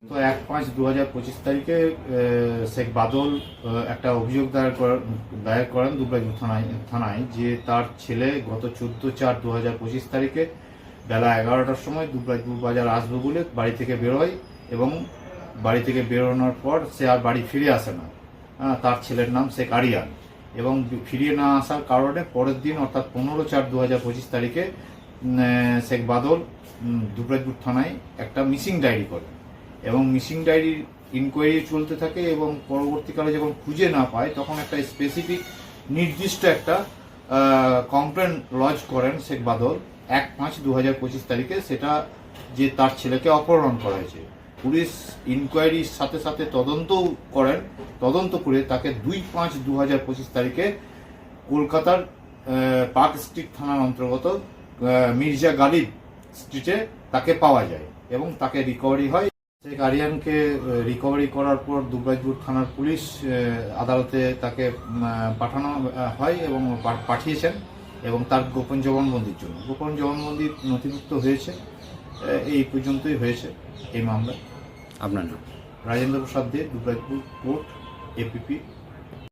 তো 1/5/2025 তারিখে শেখ বাদল একটা অভিযোগ দায়ের করেন দুবরাজপুর থানায় যে তার ছেলে গত 14/4/2025 তারিখে বেলা 11টার সময় দুবরাজপুর বাজার আসবে বলে বাড়ি থেকে বেরোয় এবং বাড়ি থেকে বেরোনোর পর সে আর বাড়ি ফিরে আসে না। তার ছেলের নাম শেখ আরিয়ান এবং ফিরিয়ে না আসার কারণে পরের দিন অর্থাৎ 15/4/2025 তারিখে শেখ বাদল দুবরাজপুর থানায় একটা মিসিং ডায়েরি করে এবং মিসিং ডায়েরির ইনকোয়ারি চলতে থাকে এবং পরবর্তীকালে যখন খুঁজে না পায় তখন একটা স্পেসিফিক নির্দিষ্ট একটা কমপ্লেন লজ করেন শেখ বাদল 1/5/2025 তারিখে, সেটা যে তার ছেলেকে অপহরণ করা হয়েছে। পুলিশ ইনকোয়ারির সাথে সাথে তদন্তও করেন, তদন্ত করে তাকে 2/5/2025 তারিখে কলকাতার পার্ক স্ট্রিট থানার অন্তর্গত মির্জা গালিব স্ট্রিটে তাকে পাওয়া যায় এবং তাকে রিকভারি হয়। শেখ আরিয়ানকে রিকভারি করার পর দুবরাজপুর থানার পুলিশ আদালতে তাকে পাঠানো হয় এবং পাঠিয়েছেন এবং তার গোপন জবানবন্দির জন্য। গোপন জবানবন্দি নথিভুক্ত হয়েছে, এই পর্যন্তই হয়েছে এই মামলায়। আপনার নাম? রাজেন্দ্র প্রসাদ দে, দুবরাজপুর কোর্ট, এপিপি।